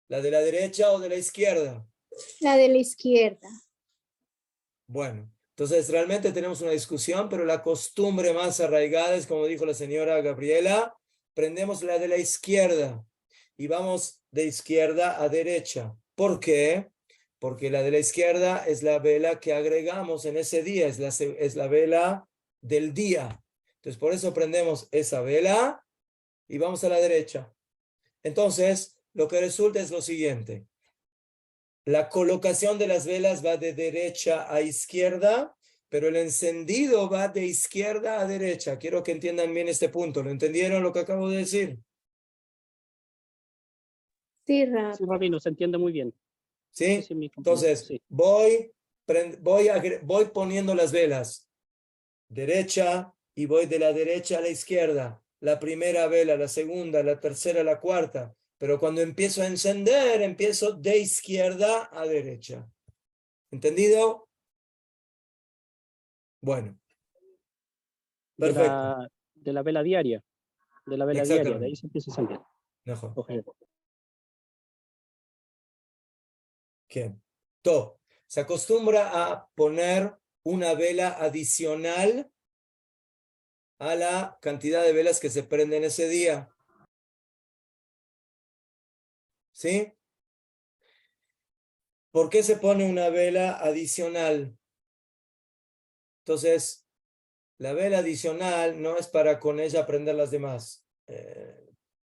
¿La de la derecha o de la izquierda? La de la izquierda. Bueno, entonces realmente tenemos una discusión, pero la costumbre más arraigada es, como dijo la señora Gabriela, prendemos la de la izquierda y vamos de izquierda a derecha. ¿Por qué? Porque la de la izquierda es la vela que agregamos en ese día, es la vela del día. Entonces, por eso prendemos esa vela y vamos a la derecha. Entonces, lo que resulta es lo siguiente. La colocación de las velas va de derecha a izquierda, pero el encendido va de izquierda a derecha. Quiero que entiendan bien este punto. ¿Lo entendieron lo que acabo de decir? Sí, Raf. Sí, Rabino, se entiende muy bien. ¿Sí? Sí, mi compañero, Entonces, sí. voy poniendo las velas derecha y voy de la derecha a la izquierda. La primera vela, la segunda, la tercera, la cuarta. Pero cuando empiezo a encender, empiezo de izquierda a derecha. ¿Entendido? Bueno. Perfecto. De la vela diaria. De la vela diaria, de ahí se empieza a encender. Mejor. Okay. Bien. Todo. Se acostumbra a poner una vela adicional a la cantidad de velas que se prenden ese día. ¿Sí? ¿Por qué se pone una vela adicional? Entonces, la vela adicional no es para con ella prender las demás.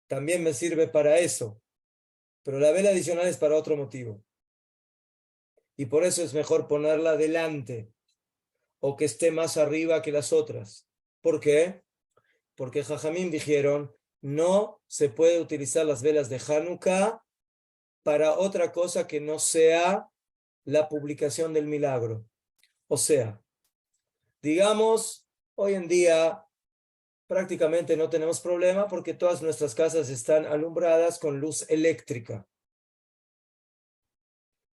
También me sirve para eso. Pero la vela adicional es para otro motivo. Y por eso es mejor ponerla delante o que esté más arriba que las otras. ¿Por qué? Porque Jajamín dijeron, no se puede utilizar las velas de Hanukkah para otra cosa que no sea la publicación del milagro. O sea, digamos, hoy en día prácticamente no tenemos problema porque todas nuestras casas están alumbradas con luz eléctrica.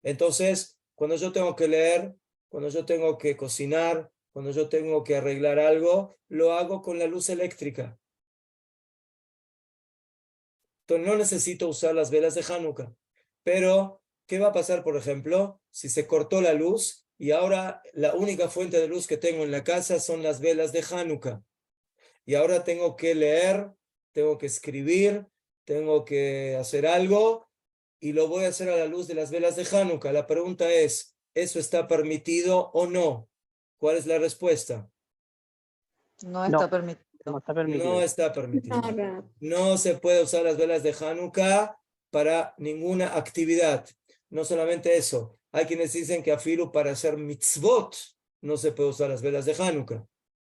Entonces, cuando yo tengo que leer, cuando yo tengo que cocinar, cuando yo tengo que arreglar algo, lo hago con la luz eléctrica. Entonces no necesito usar las velas de Hanukkah. Pero, ¿qué va a pasar, por ejemplo, si se cortó la luz y ahora la única fuente de luz que tengo en la casa son las velas de Hanukkah? y ahora tengo que leer, tengo que escribir, tengo que hacer algo y lo voy a hacer a la luz de las velas de Hanukkah. La pregunta es, ¿eso está permitido o no? ¿Cuál es la respuesta? No está No, permitido. no está permitido. No está permitido. No, Rab. No se puede usar las velas de Hanukkah para ninguna actividad. No solamente eso, hay quienes dicen que afilu para hacer mitzvot no se puede usar las velas de Hanukkah.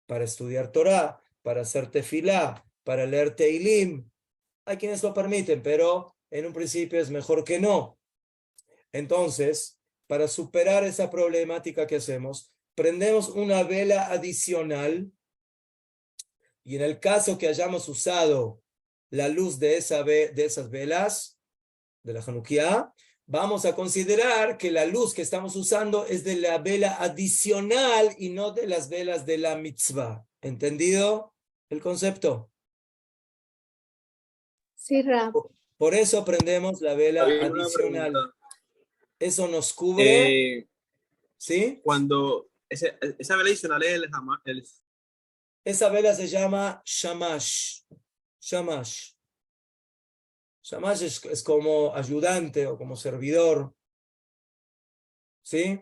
Para estudiar Torah, para hacer tefilá, para leer Teilim. Hay quienes lo permiten, pero en un principio es mejor que no. Entonces, para superar esa problemática que hacemos, prendemos una vela adicional y en el caso que hayamos usado la luz de esas velas, de la Hanukkah, vamos a considerar que la luz que estamos usando es de la vela adicional y no de las velas de la mitzvah. ¿Entendido el concepto? Sí, Rab. Por eso prendemos la vela Había una adicional. pregunta. Eso nos cubre, ¿sí? Cuando esa vela adicional es Esa vela se llama Shamash. Shamash. Shamash es como ayudante o como servidor. ¿Sí?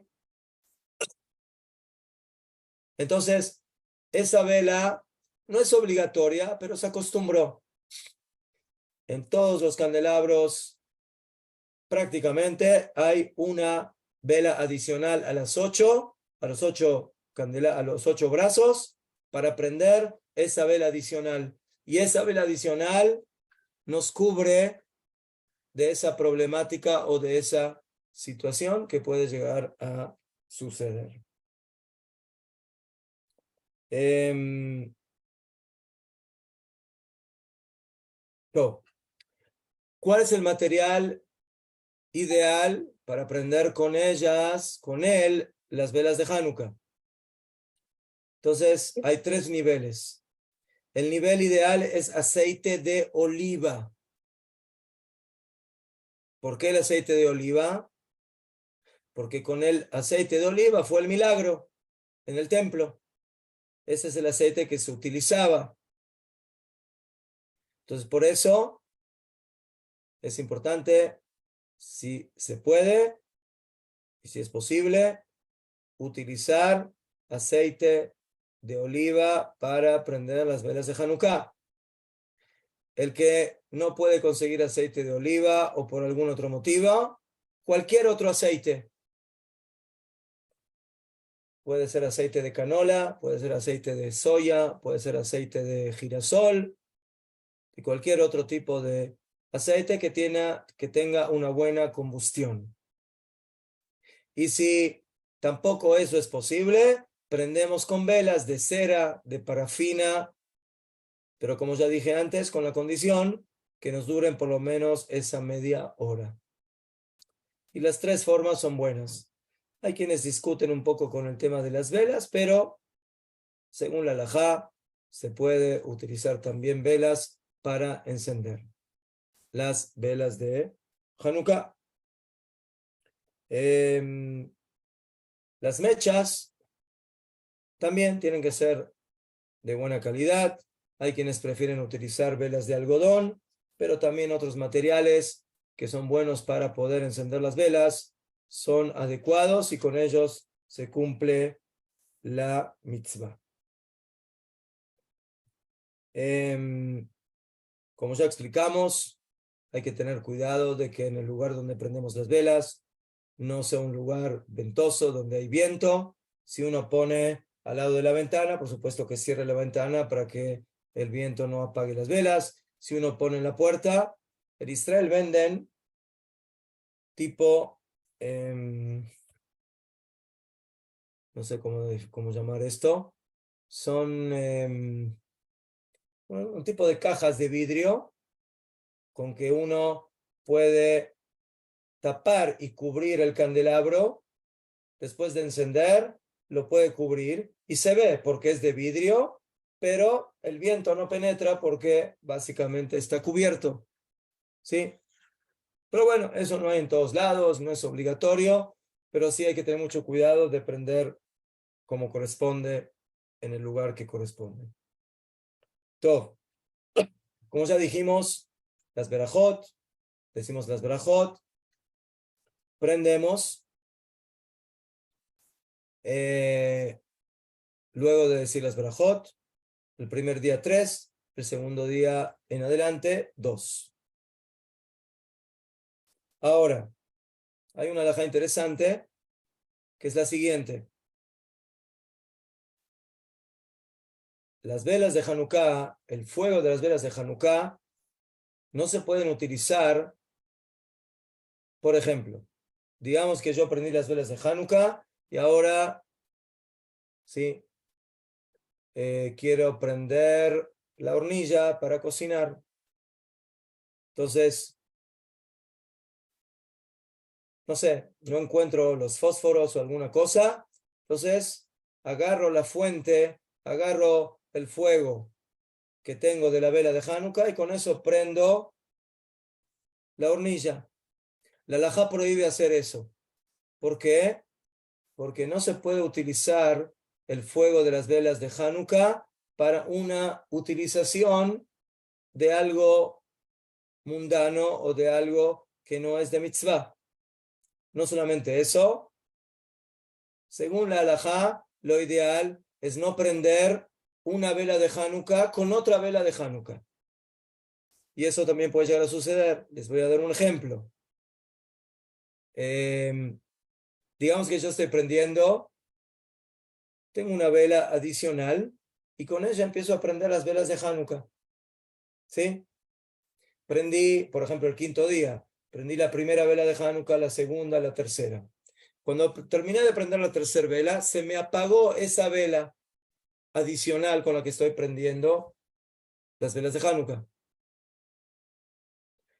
Entonces, esa vela no es obligatoria, pero se acostumbró. En todos los candelabros prácticamente hay una vela adicional a los ocho brazos para prender esa vela adicional. Y esa vela adicional nos cubre de esa problemática o de esa situación que puede llegar a suceder. ¿Cuál es el material ideal para prender con él, las velas de Hanukkah? Entonces, hay 3 niveles. El nivel ideal es aceite de oliva. ¿Por qué el aceite de oliva? Porque con el aceite de oliva fue el milagro en el templo. Ese es el aceite que se utilizaba. Entonces, por eso es importante, si se puede y si es posible, utilizar aceite de oliva para prender las velas de Hanukkah. El que no puede conseguir aceite de oliva o por algún otro motivo, cualquier otro aceite. Puede ser aceite de canola, puede ser aceite de soya, puede ser aceite de girasol y cualquier otro tipo de aceite que tenga una buena combustión. Y si tampoco eso es posible, prendemos con velas de cera, de parafina, pero como ya dije antes, con la condición que nos duren por lo menos esa media hora. Y las 3 formas son buenas. Hay quienes discuten un poco con el tema de las velas, pero según la halajá, se puede utilizar también velas para encender. Las velas de Hanukkah. Las mechas también tienen que ser de buena calidad. Hay quienes prefieren utilizar velas de algodón, pero también otros materiales que son buenos para poder encender las velas son adecuados y con ellos se cumple la mitzvah. Como ya explicamos, hay que tener cuidado de que en el lugar donde prendemos las velas no sea un lugar ventoso donde hay viento. Si uno pone al lado de la ventana, por supuesto que cierre la ventana para que el viento no apague las velas. Si uno pone en la puerta, en Israel venden tipo, no sé cómo llamar esto, son un tipo de cajas de vidrio con que uno puede tapar y cubrir el candelabro. Después de encender, lo puede cubrir y se ve porque es de vidrio, pero el viento no penetra porque básicamente está cubierto. ¿Sí? Pero bueno, eso no hay en todos lados, no es obligatorio, pero sí hay que tener mucho cuidado de prender como corresponde en el lugar que corresponde. Todo. Como ya dijimos, las berajot, decimos las berajot, prendemos, luego de decir las berajot, el primer día 3, el segundo día en adelante 2. Ahora, hay una halajá interesante, que es la siguiente. Las velas de Hanukkah, el fuego de las velas de Hanukkah, no se pueden utilizar, por ejemplo, digamos que yo prendí las velas de Hanukkah y ahora, sí, quiero prender la hornilla para cocinar. Entonces, no sé, no encuentro los fósforos o alguna cosa. Entonces, agarro la fuente, agarro el fuego que tengo de la vela de Hanukkah y con eso prendo la hornilla. La halajá prohíbe hacer eso. ¿Por qué? Porque no se puede utilizar el fuego de las velas de Hanukkah para una utilización de algo mundano o de algo que no es de mitzvah. No solamente eso, según la halajá, lo ideal es no prender una vela de Hanukkah con otra vela de Hanukkah. Y eso también puede llegar a suceder. Les voy a dar un ejemplo. Digamos que yo estoy prendiendo, tengo una vela adicional y con ella empiezo a prender las velas de Hanukkah. ¿Sí? Prendí, por ejemplo, el quinto día, prendí la primera vela de Hanukkah, la segunda, la tercera. Cuando terminé de prender la tercera vela, se me apagó esa vela adicional con la que estoy prendiendo las velas de Hanukkah.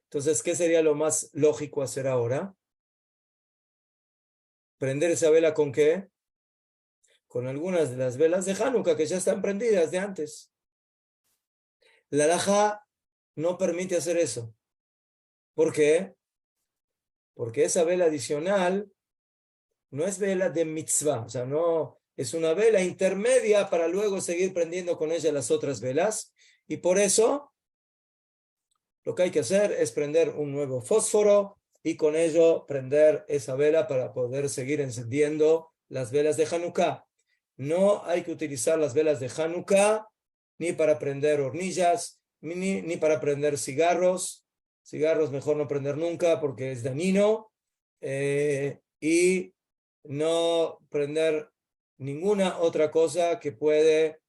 Entonces, ¿qué sería lo más lógico hacer ahora? ¿Prender esa vela con qué? Con algunas de las velas de Hanukkah que ya están prendidas de antes. La halajá no permite hacer eso. ¿Por qué? Porque esa vela adicional no es vela de mitzvah, o sea, no es una vela intermedia para luego seguir prendiendo con ella las otras velas. Y por eso, lo que hay que hacer es prender un nuevo fósforo y con ello prender esa vela para poder seguir encendiendo las velas de Hanukkah. No hay que utilizar las velas de Hanukkah ni para prender hornillas, ni para prender cigarros. Cigarros mejor no prender nunca porque es dañino. Y no prender ninguna otra cosa que puede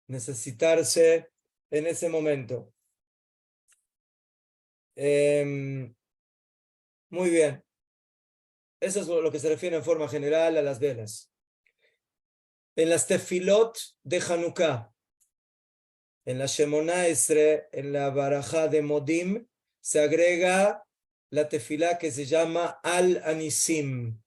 necesitarse en ese momento. Muy bien. Eso es lo que se refiere en forma general a las velas. En las tefilot de Hanukkah, en la Shemona Esre, en la Barajá de Modim, se agrega la tefilá que se llama Al-Anisim.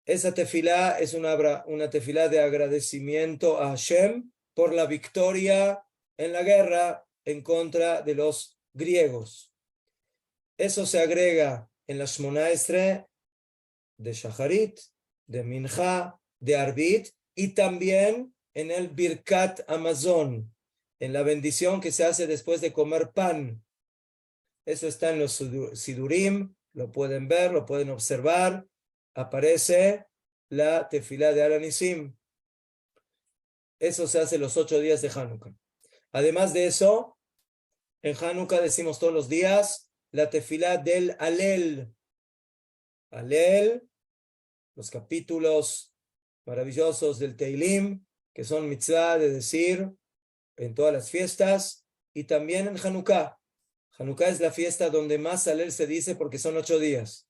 Esa tefilá es una tefilá de agradecimiento a Hashem por la victoria en la guerra en contra de los griegos. Eso se agrega en la Shemona Esre de Shacharit, de Mincha, de Arbit y también en el Birkat Hamazon, en la bendición que se hace después de comer pan. Eso está en los Sidurim, lo pueden ver, lo pueden observar. Aparece la tefilá de Al-Anisim. Eso se hace los 8 días de Hanukkah. Además de eso, en Hanukkah decimos todos los días la tefilá del Alel. Alel, los capítulos maravillosos del Teilim, que son mitzvah de decir en todas las fiestas, y también en Hanukkah. Hanukkah es la fiesta donde más Alel se dice porque son 8 días.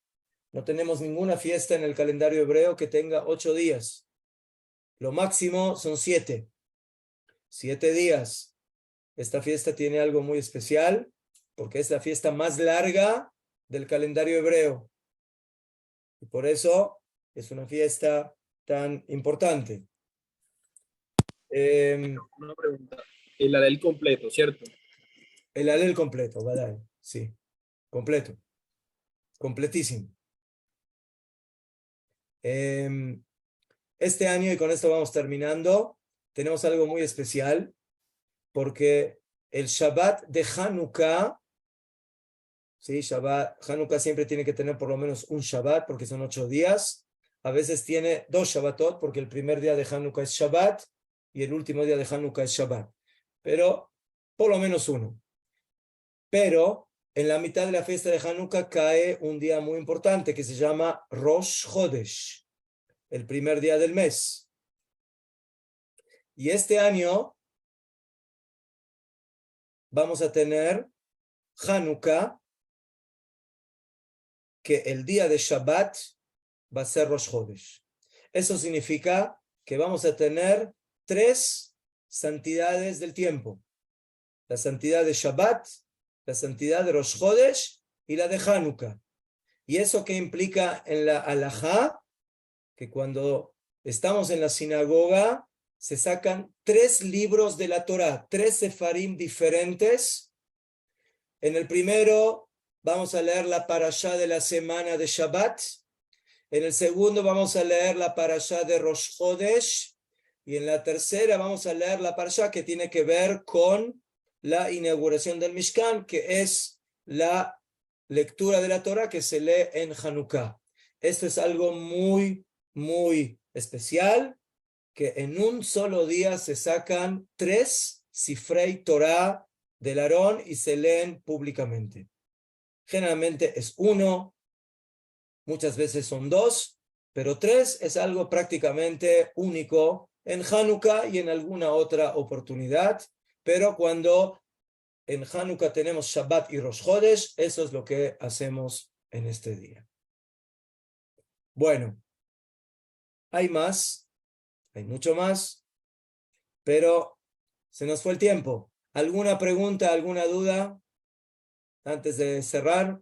No tenemos ninguna fiesta en el calendario hebreo que tenga 8 días. Lo máximo son 7. 7 días. Esta fiesta tiene algo muy especial porque es la fiesta más larga del calendario hebreo. Y por eso es una fiesta tan importante. Una pregunta. El alel completo, ¿cierto? El alel completo, ¿verdad? Sí, completo. Completísimo. Este año, y con esto vamos terminando, tenemos algo muy especial, porque el Shabbat de Hanukkah, ¿sí? Hanukkah siempre tiene que tener por lo menos un Shabbat, porque son 8 días. A veces tiene 2 Shabbatot, porque el primer día de Hanukkah es Shabbat y el último día de Hanukkah es Shabbat. Pero por lo menos uno. Pero en la mitad de la fiesta de Hanukkah cae un día muy importante que se llama Rosh Chodesh, el primer día del mes. Y este año vamos a tener Hanukkah, que el día de Shabbat va a ser Rosh Chodesh. Eso significa que vamos a tener 3 santidades del tiempo. La santidad de Shabbat, la santidad de Rosh Chodesh y la de Hanukkah. ¿Y eso qué implica en la halajá? Que cuando estamos en la sinagoga se sacan 3 libros de la Torá, 3 sefarim diferentes. En el primero vamos a leer la parashá de la semana de Shabbat. En el segundo vamos a leer la parashá de Rosh Chodesh. Y en la tercera vamos a leer la parashá que tiene que ver con la inauguración del Mishkan, que es la lectura de la Torá que se lee en Hanukkah. Esto es algo muy, muy especial, que en un solo día se sacan 3 Sifrei Torah del Aarón y se leen públicamente. Generalmente es 1, muchas veces son 2, pero 3 es algo prácticamente único en Hanukkah y en alguna otra oportunidad. Pero cuando en Hanukkah tenemos Shabbat y Rosh Chodesh, eso es lo que hacemos en este día. Bueno, hay más, hay mucho más, pero se nos fue el tiempo. ¿Alguna pregunta, alguna duda antes de cerrar?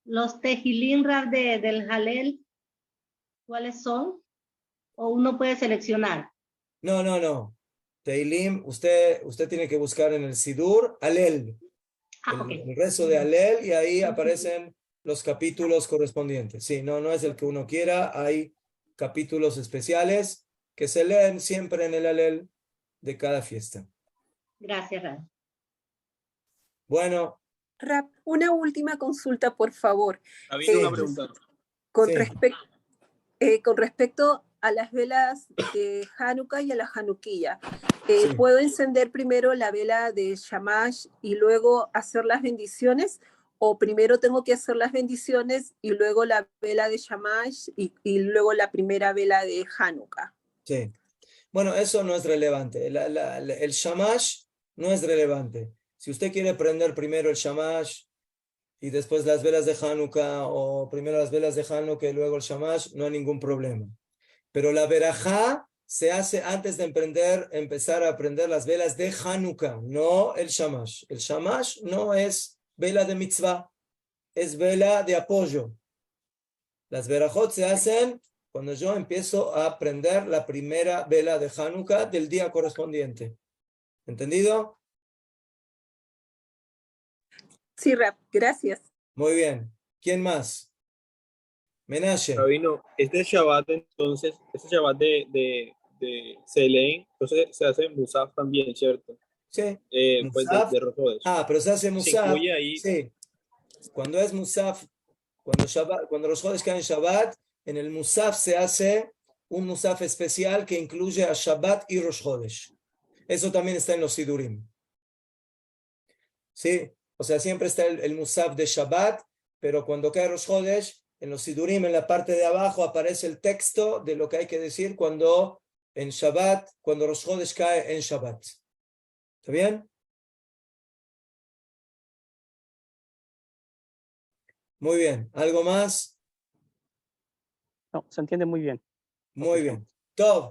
Los Tejilín Rab del Halel, ¿cuáles son? ¿O uno puede seleccionar? No. Teilim, usted tiene que buscar en el Sidur Alel, el rezo de Alel, y ahí aparecen los capítulos correspondientes. Sí, no es el que uno quiera, hay capítulos especiales que se leen siempre en el Alel de cada fiesta. Gracias, Rab. Bueno. Rab, una última consulta, por favor. Había una pregunta. Con respecto a las velas de Hanukkah y a la Hanukkilla, ¿puedo encender primero la vela de Shamash y luego hacer las bendiciones? ¿O primero tengo que hacer las bendiciones y luego la vela de Shamash y luego la primera vela de Hanukkah? Sí. Bueno, eso no es relevante. El Shamash no es relevante. Si usted quiere prender primero el Shamash y después las velas de Hanukkah, o primero las velas de Hanukkah y luego el Shamash, no hay ningún problema. Pero la verajá se hace antes de empezar a prender las velas de Hanukkah, no el Shamash. El Shamash no es vela de mitzvah, es vela de apoyo. Las verajot se hacen cuando yo empiezo a prender la primera vela de Hanukkah del día correspondiente. ¿Entendido? Sí, Rab, gracias. Muy bien. ¿Quién más? Menashe. Rabino, este Shabbat entonces, este Shabbat de Selén, entonces se hace Musaf también, ¿cierto? Sí. Pues de Rosh Chodesh. Pero se hace Musaf. Se incluye ahí. Sí. Cuando es Musaf, cuando Rosh Chodesh cae en Shabbat, en el Musaf se hace un Musaf especial que incluye a Shabbat y Rosh Chodesh. Eso también está en los Sidurim. ¿Sí? O sea, siempre está el Musaf de Shabbat, pero cuando cae Rosh Chodesh, en los Sidurim, en la parte de abajo, aparece el texto de lo que hay que decir cuando en Shabbat, cuando Rosh Chodesh cae en Shabbat. ¿Está bien? Muy bien. ¿Algo más? No, se entiende muy bien. Muy bien. Tov.